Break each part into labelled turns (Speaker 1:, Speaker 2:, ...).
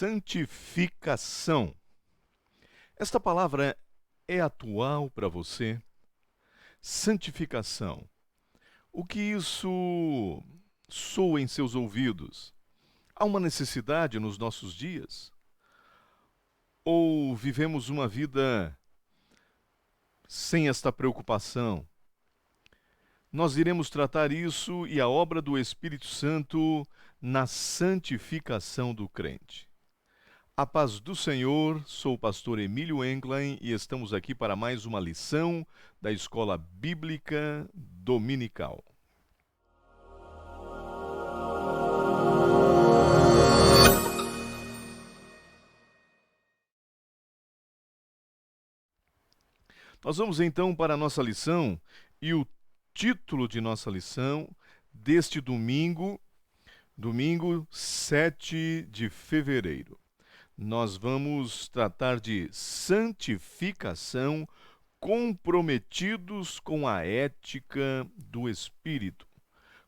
Speaker 1: santificação. Esta palavra é atual para você? Santificação. O que isso soa em seus ouvidos? Há uma necessidade nos nossos dias? Ou vivemos uma vida sem esta preocupação? Nós iremos tratar isso e a obra do Espírito Santo na santificação do crente. A paz do Senhor, sou o pastor Emílio Englein e estamos aqui para mais uma lição da Escola Bíblica Dominical. Nós vamos então para a nossa lição e o título de nossa lição deste domingo 7 de fevereiro. Nós vamos tratar de santificação, comprometidos com a ética do Espírito.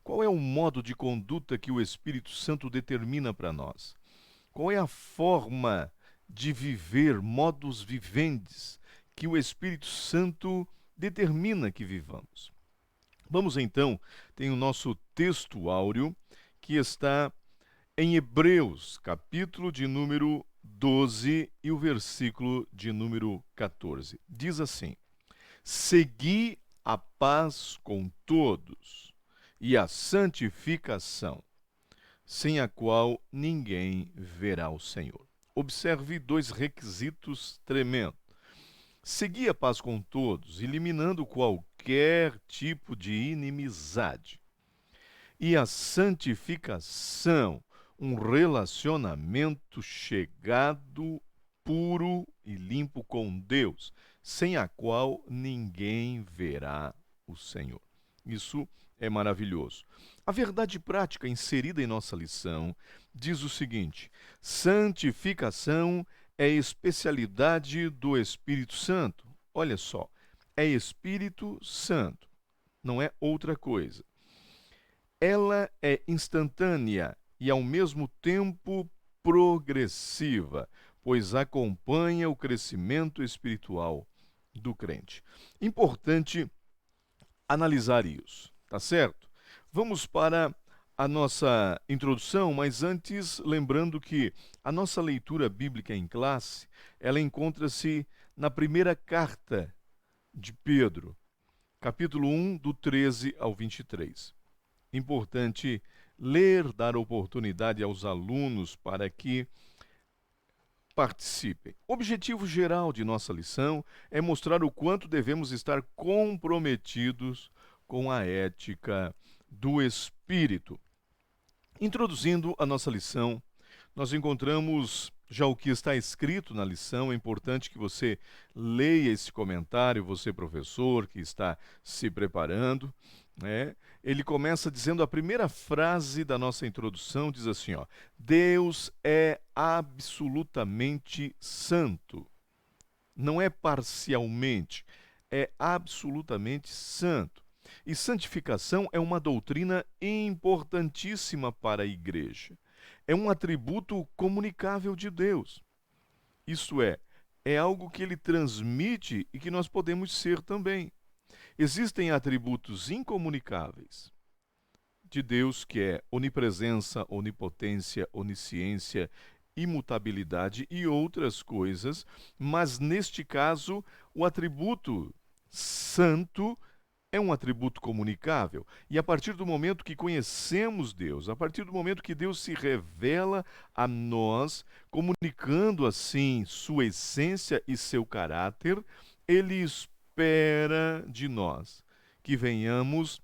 Speaker 1: Qual é o modo de conduta que o Espírito Santo determina para nós? Qual é a forma de viver, modus vivendi, que o Espírito Santo determina que vivamos? Vamos então, tem o nosso texto áureo, que está em Hebreus, capítulo de número 12 e o versículo de número 14. Diz assim: segui a paz com todos e a santificação, sem a qual ninguém verá o Senhor. Observe dois requisitos tremendos. Seguir a paz com todos, eliminando qualquer tipo de inimizade. E a santificação, um relacionamento chegado, puro e limpo com Deus, sem a qual ninguém verá o Senhor. Isso é maravilhoso. A verdade prática inserida em nossa lição diz o seguinte: santificação é especialidade do Espírito Santo. Olha só, é Espírito Santo, não é outra coisa. Ela é instantânea e, ao mesmo tempo, progressiva, pois acompanha o crescimento espiritual do crente. Importante analisar isso, tá certo? Vamos para a nossa introdução, mas antes, lembrando que a nossa leitura bíblica em classe, ela encontra-se na primeira carta de Pedro, capítulo 1, do 13 ao 23. Importante ler, dar oportunidade aos alunos para que participem. O objetivo geral de nossa lição é mostrar o quanto devemos estar comprometidos com a ética do Espírito. Introduzindo a nossa lição, nós encontramos já o que está escrito na lição. É importante que você leia esse comentário, você professor que está se preparando, né? Ele começa dizendo, a primeira frase da nossa introdução diz assim, ó: Deus é absolutamente santo. Não é parcialmente, é absolutamente santo. E santificação é uma doutrina importantíssima para a igreja. É um atributo comunicável de Deus. Isto é algo que ele transmite e que nós podemos ser também. Existem atributos incomunicáveis de Deus, que é onipresença, onipotência, onisciência, imutabilidade e outras coisas, mas neste caso, o atributo santo é um atributo comunicável. E a partir do momento que conhecemos Deus, a partir do momento que Deus se revela a nós, comunicando assim sua essência e seu caráter, ele espera de nós que venhamos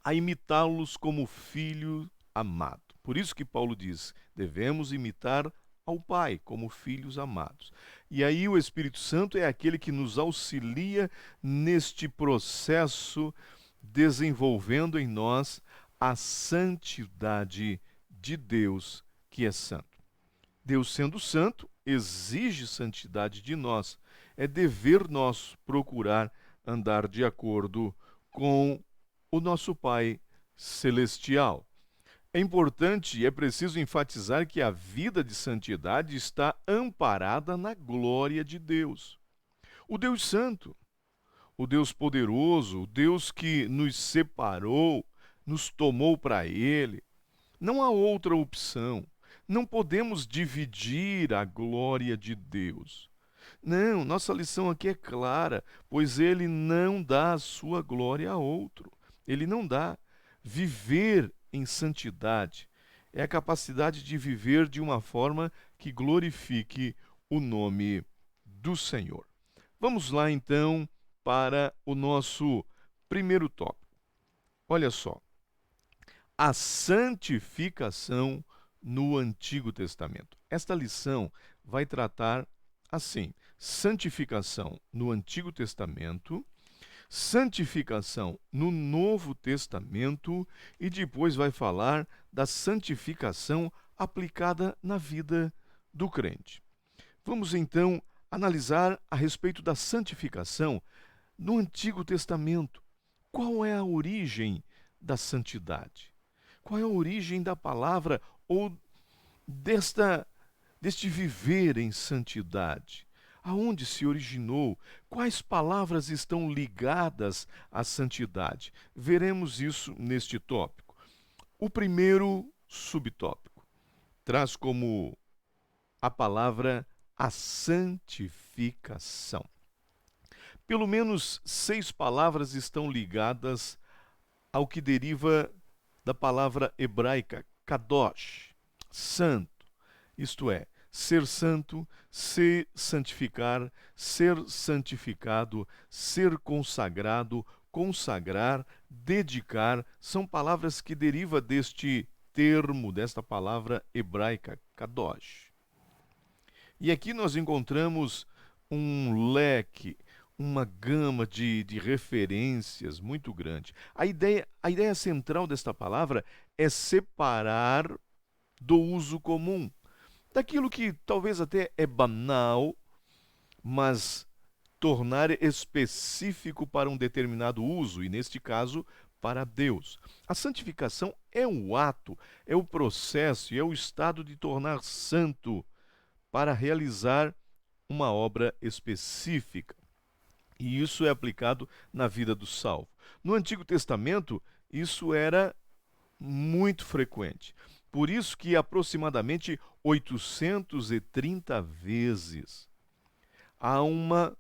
Speaker 1: a imitá-los como filho amado. Por isso que Paulo diz, devemos imitar ao Pai como filhos amados. E aí o Espírito Santo é aquele que nos auxilia neste processo, desenvolvendo em nós a santidade de Deus, que é santo. Deus, sendo santo, exige santidade de nós. É dever nosso procurar andar de acordo com o nosso Pai celestial. É importante e é preciso enfatizar que a vida de santidade está amparada na glória de Deus. O Deus Santo, o Deus poderoso, o Deus que nos separou, nos tomou para Ele. Não há outra opção. Não podemos dividir a glória de Deus. Não, nossa lição aqui é clara, pois Ele não dá a sua glória a outro. Ele não dá. Viver em santidade é a capacidade de viver de uma forma que glorifique o nome do Senhor. Vamos lá então para o nosso primeiro tópico. Olha só, a santificação no Antigo Testamento. Esta lição vai tratar assim: santificação no Antigo Testamento, santificação no Novo Testamento e depois vai falar da santificação aplicada na vida do crente. Vamos então analisar a respeito da santificação no Antigo Testamento. Qual é a origem da santidade? Qual é a origem da palavra ou deste viver em santidade? Aonde se originou? Quais palavras estão ligadas à santidade? Veremos isso neste tópico. O primeiro subtópico traz como a palavra a santificação. Pelo menos 6 palavras estão ligadas ao que deriva da palavra hebraica kadosh, santo, isto é, ser santo, se santificar, ser santificado, ser consagrado, consagrar, dedicar, são palavras que derivam deste termo, desta palavra hebraica, kadosh. E aqui nós encontramos um leque, uma gama de referências muito grande. A ideia central desta palavra é separar do uso comum, daquilo que talvez até é banal, mas tornar específico para um determinado uso, e neste caso, para Deus. A santificação é um ato, é o processo e é o estado de tornar santo para realizar uma obra específica. E isso é aplicado na vida do salvo. No Antigo Testamento, isso era muito frequente. Por isso que aproximadamente 830 vezes há uma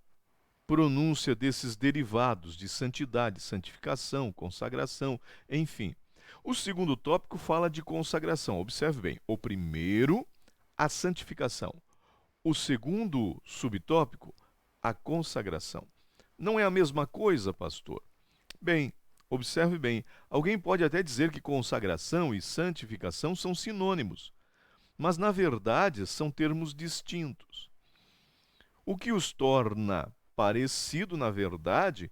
Speaker 1: pronúncia desses derivados de santidade, santificação, consagração, enfim. O segundo tópico fala de consagração. Observe bem, o primeiro, a santificação. O segundo subtópico, a consagração. Não é a mesma coisa, pastor? Bem, observe bem, alguém pode até dizer que consagração e santificação são sinônimos, mas na verdade são termos distintos. O que os torna parecido, na verdade,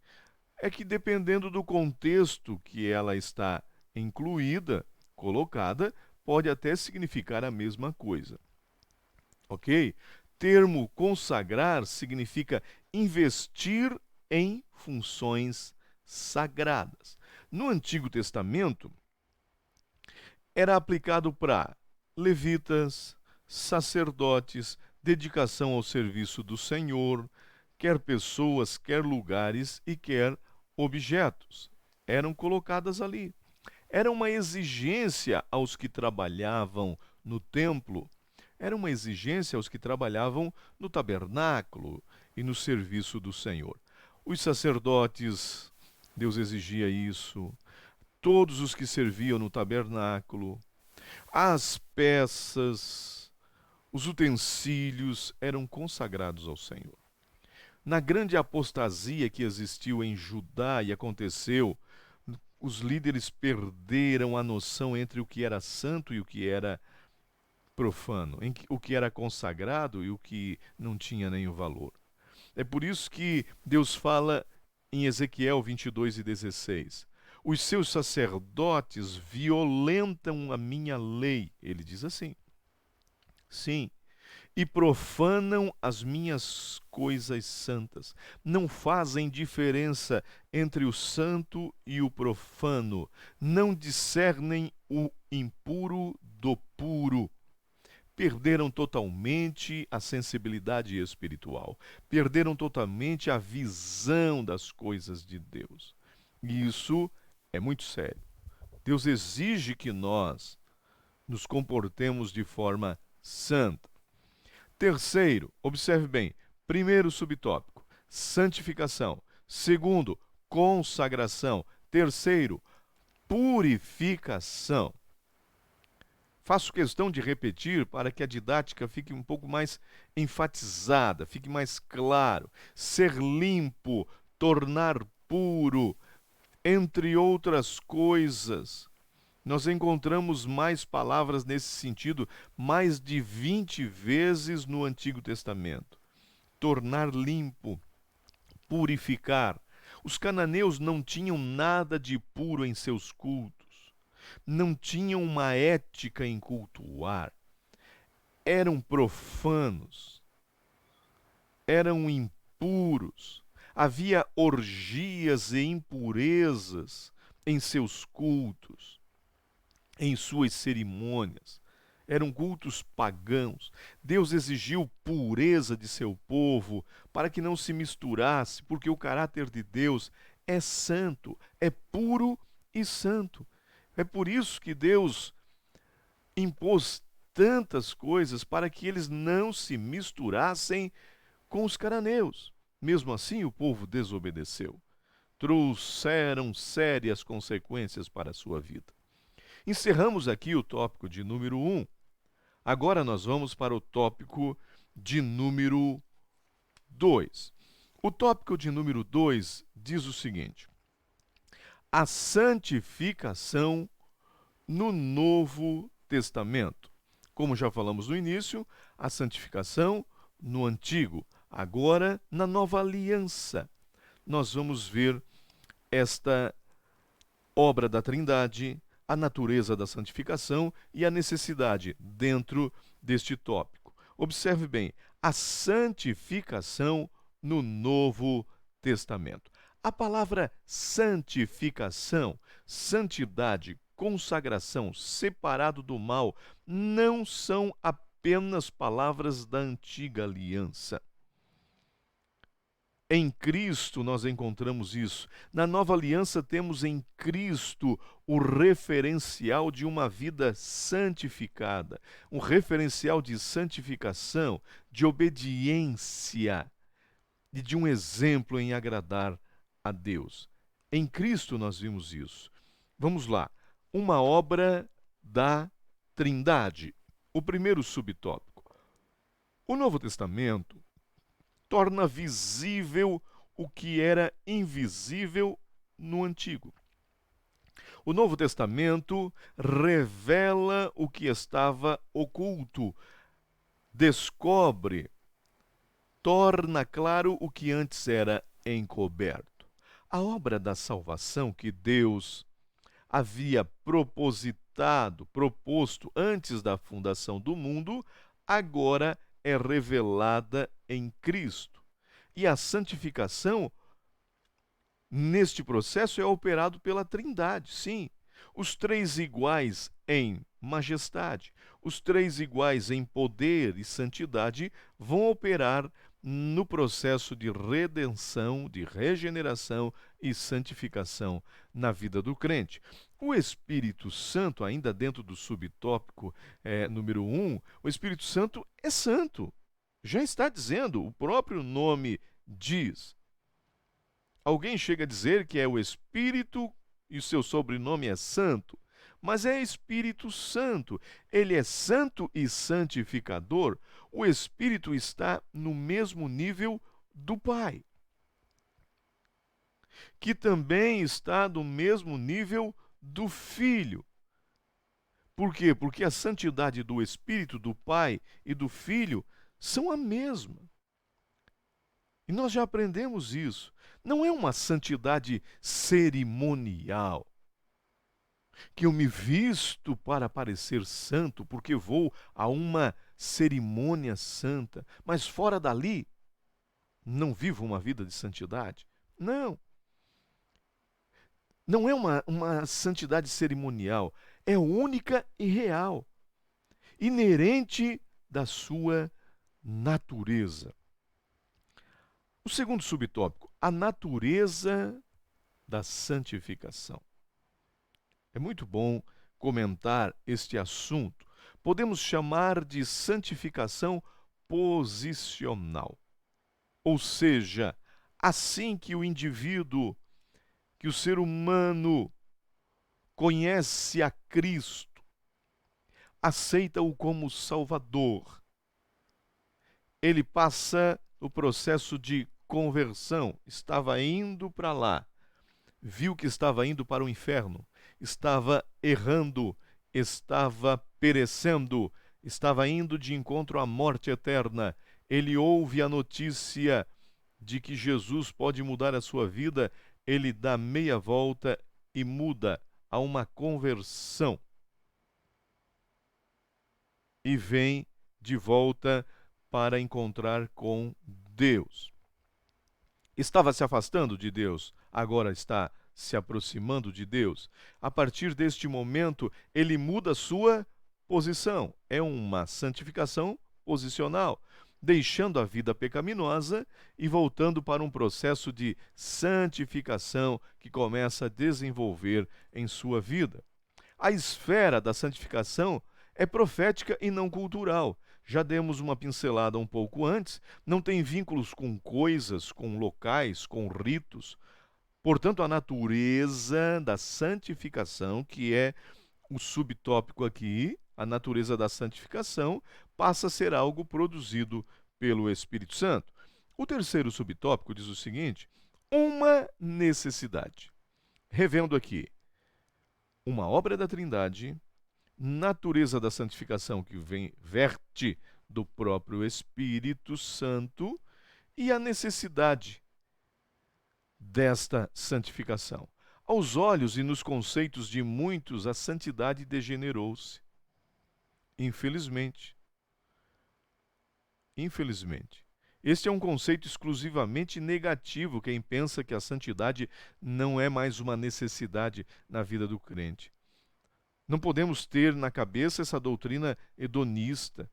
Speaker 1: é que dependendo do contexto que ela está incluída, colocada, pode até significar a mesma coisa. Ok? Termo consagrar significa investir em funções sagradas. No Antigo Testamento, era aplicado para levitas, sacerdotes, dedicação ao serviço do Senhor, quer pessoas, quer lugares e quer objetos. Eram colocadas ali. Era uma exigência aos que trabalhavam no templo, era uma exigência aos que trabalhavam no tabernáculo e no serviço do Senhor. Os sacerdotes, Deus exigia isso, todos os que serviam no tabernáculo, as peças, os utensílios eram consagrados ao Senhor. Na grande apostasia que existiu em Judá e aconteceu, os líderes perderam a noção entre o que era santo e o que era profano, o que era consagrado e o que não tinha nenhum valor. É por isso que Deus fala em Ezequiel 22:16. Os seus sacerdotes violentam a minha lei. Ele diz assim. Sim, e profanam as minhas coisas santas. Não fazem diferença entre o santo e o profano. Não discernem o impuro do puro. Perderam totalmente a sensibilidade espiritual. Perderam totalmente a visão das coisas de Deus. E isso é muito sério. Deus exige que nós nos comportemos de forma santa. Terceiro, observe bem, primeiro subtópico, santificação. Segundo, consagração. Terceiro, purificação. Faço questão de repetir para que a didática fique um pouco mais enfatizada, fique mais claro. Ser limpo, tornar puro, entre outras coisas. Nós encontramos mais palavras nesse sentido, mais de 20 vezes no Antigo Testamento. Tornar limpo, purificar. Os cananeus não tinham nada de puro em seus cultos. Não tinham uma ética em cultuar. Eram profanos. Eram impuros. Havia orgias e impurezas em seus cultos, em suas cerimônias. Eram cultos pagãos. Deus exigiu pureza de seu povo para que não se misturasse, porque o caráter de Deus é santo, é puro e santo. É por isso que Deus impôs tantas coisas para que eles não se misturassem com os cananeus. Mesmo assim, o povo desobedeceu. Trouxeram sérias consequências para a sua vida. Encerramos aqui o tópico de número 1. Agora nós vamos para o tópico de número 2. O tópico de número 2 diz o seguinte: a santificação no Novo Testamento. Como já falamos no início, a santificação no Antigo. Agora, na Nova Aliança, nós vamos ver esta obra da Trindade, a natureza da santificação e a necessidade dentro deste tópico. Observe bem, a santificação no Novo Testamento. A palavra santificação, santidade, consagração, separado do mal, não são apenas palavras da antiga aliança. Em Cristo nós encontramos isso. Na nova aliança temos em Cristo o referencial de uma vida santificada, um referencial de santificação, de obediência e de um exemplo em agradar a Deus. Em Cristo nós vimos isso. Vamos lá. Uma obra da Trindade. O primeiro subtópico. O Novo Testamento torna visível o que era invisível no Antigo. O Novo Testamento revela o que estava oculto, descobre, torna claro o que antes era encoberto. A obra da salvação que Deus havia proposto antes da fundação do mundo, agora é revelada em Cristo. E a santificação, neste processo, é operado pela Trindade, sim. Os três iguais em majestade, os três iguais em poder e santidade vão operar no processo de redenção, de regeneração e santificação na vida do crente. O Espírito Santo, ainda dentro do subtópico número 1, o Espírito Santo é santo. Já está dizendo, o próprio nome diz. Alguém chega a dizer que é o Espírito e o seu sobrenome é Santo, mas é Espírito Santo. Ele é santo e santificador. O Espírito está no mesmo nível do Pai, que também está no mesmo nível do Filho. Por quê? Porque a santidade do Espírito, do Pai e do Filho são a mesma. E nós já aprendemos isso. Não é uma santidade cerimonial, que eu me visto para parecer santo porque vou a uma cerimônia santa, mas fora dali não vivo uma vida de santidade. Não. Não é uma santidade cerimonial, é única e real, inerente da sua natureza. O segundo subtópico, a natureza da santificação. É muito bom comentar este assunto. Podemos chamar de santificação posicional. Ou seja, assim que o indivíduo, que o ser humano conhece a Cristo, aceita-o como Salvador, ele passa o processo de conversão. Estava indo para lá, viu que estava indo para o inferno, estava errando, estava perecendo, estava indo de encontro à morte eterna. Ele ouve a notícia de que Jesus pode mudar a sua vida, ele dá meia volta e muda a uma conversão. E vem de volta para encontrar com Deus. Estava se afastando de Deus, agora está se aproximando de Deus. A partir deste momento, ele muda sua posição. É uma santificação posicional, deixando a vida pecaminosa e voltando para um processo de santificação que começa a desenvolver em sua vida. A esfera da santificação é profética e não cultural. Já demos uma pincelada um pouco antes, não tem vínculos com coisas, com locais, com ritos. Portanto, a natureza da santificação, que é o subtópico aqui, a natureza da santificação, passa a ser algo produzido pelo Espírito Santo. O terceiro subtópico diz o seguinte: uma necessidade. Revendo aqui, uma obra da Trindade, natureza da santificação que verte do próprio Espírito Santo e a necessidade desta santificação. Aos olhos e nos conceitos de muitos, a santidade degenerou-se. Infelizmente. Infelizmente. Este é um conceito exclusivamente negativo, quem pensa que a santidade não é mais uma necessidade na vida do crente. Não podemos ter na cabeça essa doutrina hedonista,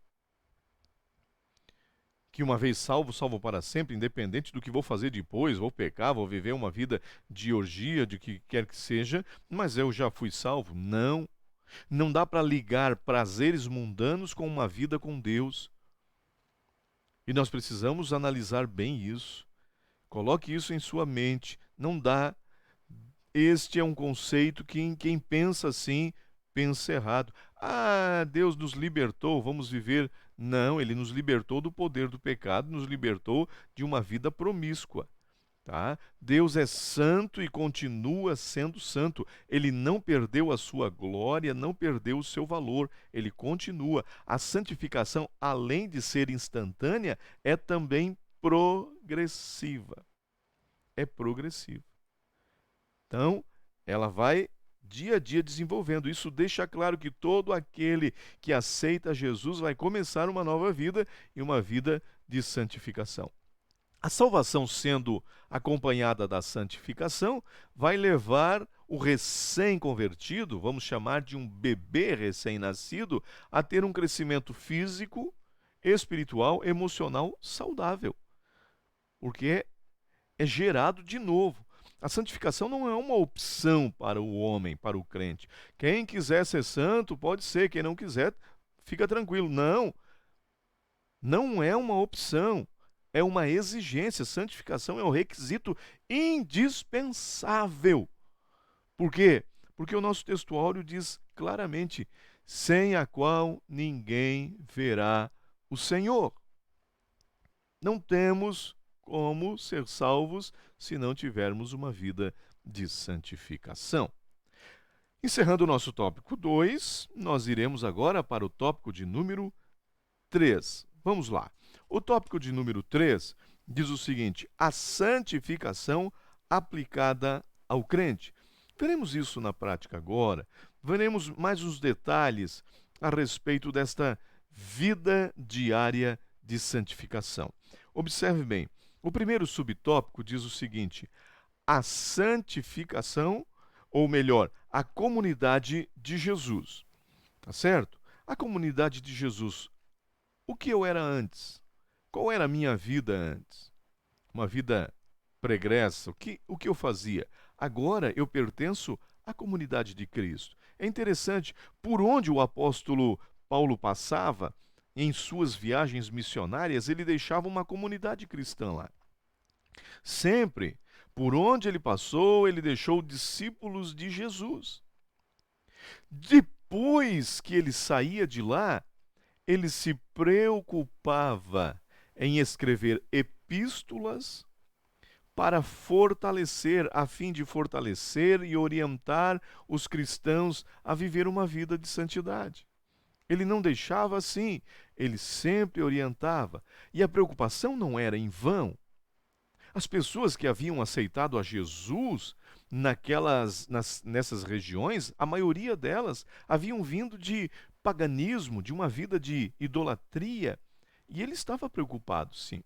Speaker 1: que uma vez salvo, salvo para sempre, independente do que vou fazer depois, vou pecar, vou viver uma vida de orgia, de que quer que seja, mas eu já fui salvo. Não. Não dá para ligar prazeres mundanos com uma vida com Deus. E nós precisamos analisar bem isso. Coloque isso em sua mente. Não dá. Este é um conceito que quem pensa assim, pensa errado. Ah, Deus nos libertou, vamos viver. Não, Ele nos libertou do poder do pecado, nos libertou de uma vida promíscua. Tá? Deus é santo e continua sendo santo. Ele não perdeu a sua glória, não perdeu o seu valor. Ele continua. A santificação, além de ser instantânea, é também progressiva. É progressiva. Então, ela vai dia a dia desenvolvendo. Isso deixa claro que todo aquele que aceita Jesus vai começar uma nova vida e uma vida de santificação. A salvação sendo acompanhada da santificação vai levar o recém-convertido, vamos chamar de um bebê recém-nascido, a ter um crescimento físico, espiritual, emocional saudável. Porque é gerado de novo. A santificação não é uma opção para o homem, para o crente. Quem quiser ser santo, pode ser. Quem não quiser, fica tranquilo. Não. Não é uma opção. É uma exigência. Santificação é um requisito indispensável. Por quê? Porque o nosso textuário diz claramente: sem a qual ninguém verá o Senhor. Não temos como ser salvos se não tivermos uma vida de santificação. Encerrando o nosso tópico 2, nós iremos agora para o tópico de número 3. Vamos lá. O tópico de número 3 diz o seguinte: a santificação aplicada ao crente. Veremos isso na prática agora. Veremos mais uns detalhes a respeito desta vida diária de santificação. Observe bem, o primeiro subtópico diz o seguinte: a santificação, ou melhor, a comunidade de Jesus. Tá certo? A comunidade de Jesus. O que eu era antes? Qual era a minha vida antes? Uma vida pregressa? O que eu fazia? Agora eu pertenço à comunidade de Cristo. É interessante, por onde o apóstolo Paulo passava, em suas viagens missionárias, ele deixava uma comunidade cristã lá. Sempre, por onde ele passou, ele deixou discípulos de Jesus. Depois que ele saía de lá, ele se preocupava em escrever epístolas para fortalecer, a fim de fortalecer e orientar os cristãos a viver uma vida de santidade. Ele não deixava assim, ele sempre orientava. E a preocupação não era em vão. As pessoas que haviam aceitado a Jesus nessas regiões, a maioria delas haviam vindo de paganismo, de uma vida de idolatria. E ele estava preocupado, sim.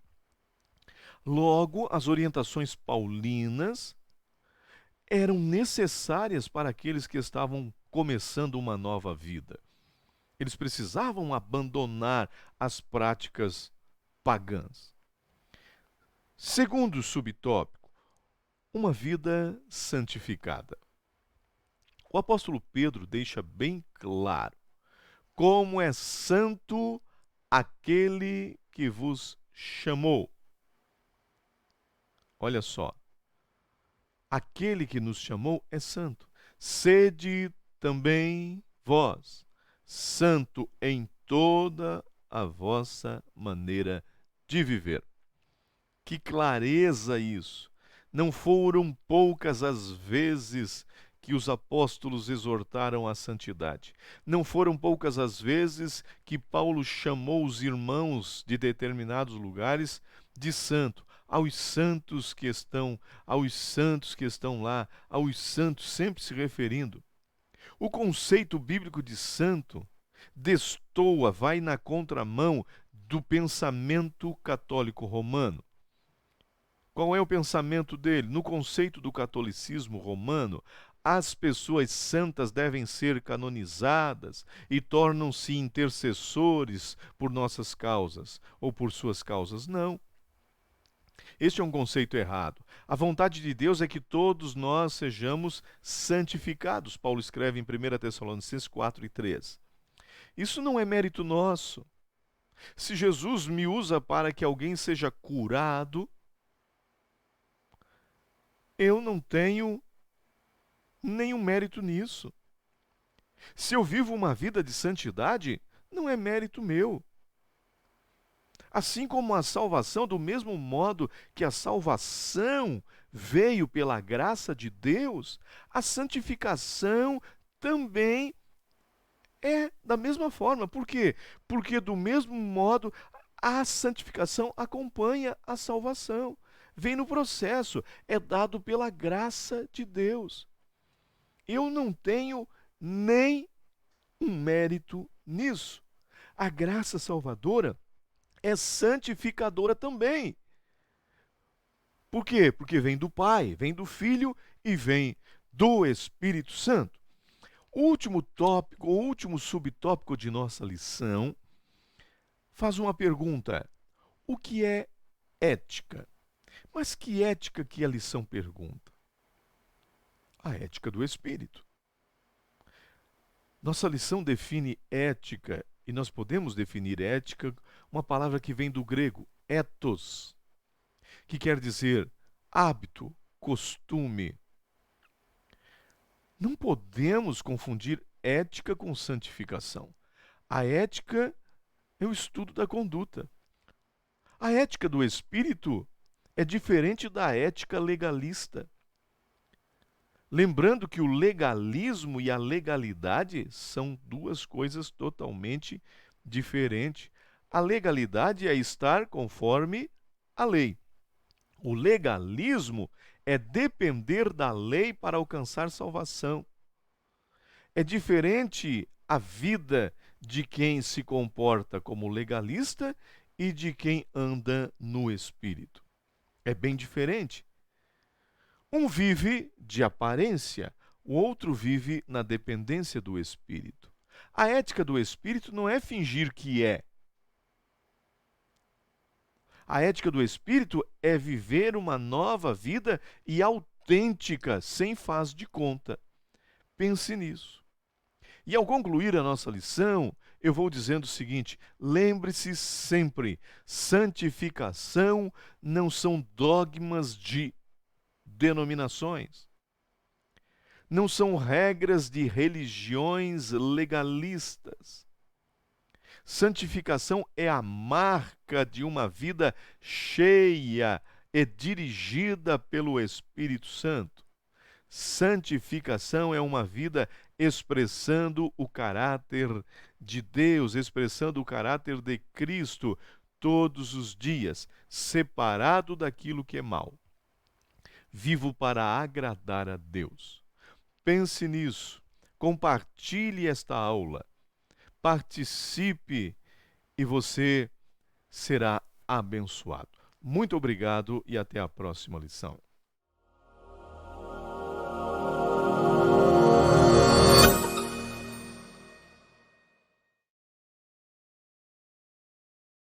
Speaker 1: Logo, as orientações paulinas eram necessárias para aqueles que estavam começando uma nova vida. Eles precisavam abandonar as práticas pagãs. Segundo subtópico, uma vida santificada. O apóstolo Pedro deixa bem claro como é santo aquele que vos chamou. Olha só, aquele que nos chamou é santo. Sede também vós, santo em toda a vossa maneira de viver. Que clareza isso! Não foram poucas as vezes que os apóstolos exortaram à santidade. Não foram poucas as vezes que Paulo chamou os irmãos de determinados lugares de santo. Aos santos que estão lá, aos santos, sempre se referindo. O conceito bíblico de santo destoa, vai na contramão do pensamento católico romano. Qual é o pensamento dele? No conceito do catolicismo romano, as pessoas santas devem ser canonizadas e tornam-se intercessores por nossas causas ou por suas causas. Não. Este é um conceito errado. A vontade de Deus é que todos nós sejamos santificados. Paulo escreve em 1 Tessalonicenses 4:3. Isso não é mérito nosso. Se Jesus me usa para que alguém seja curado, eu não tenho nenhum mérito nisso. Se eu vivo uma vida de santidade, não é mérito meu. Assim como a salvação, do mesmo modo que a salvação veio pela graça de Deus, a santificação também é da mesma forma. Por quê? Porque do mesmo modo a santificação acompanha a salvação. Vem no processo, é dado pela graça de Deus. Eu não tenho nem um mérito nisso. A graça salvadora é santificadora também. Por quê? Porque vem do Pai, vem do Filho e vem do Espírito Santo. O último tópico, o último subtópico de nossa lição faz uma pergunta: o que é ética? Mas que ética que a lição pergunta? A ética do Espírito. Nossa lição define ética, e nós podemos definir ética, uma palavra que vem do grego, ethos, que quer dizer hábito, costume. Não podemos confundir ética com santificação. A ética é o estudo da conduta. A ética do Espírito é diferente da ética legalista. Lembrando que o legalismo e a legalidade são duas coisas totalmente diferentes. A legalidade é estar conforme a lei. O legalismo é depender da lei para alcançar salvação. É diferente a vida de quem se comporta como legalista e de quem anda no espírito. É bem diferente. Um vive de aparência, o outro vive na dependência do espírito. A ética do espírito não é fingir que é. A ética do espírito é viver uma nova vida e autêntica, sem faz de conta. Pense nisso. E ao concluir a nossa lição, eu vou dizendo o seguinte: lembre-se sempre, santificação não são dogmas de denominações, não são regras de religiões legalistas. Santificação é a marca de uma vida cheia e dirigida pelo Espírito Santo. Santificação é uma vida expressando o caráter de Deus, expressando o caráter de Cristo todos os dias, separado daquilo que é mal. Vivo para agradar a Deus. Pense nisso, compartilhe esta aula, participe e você será abençoado. Muito obrigado e até a próxima lição.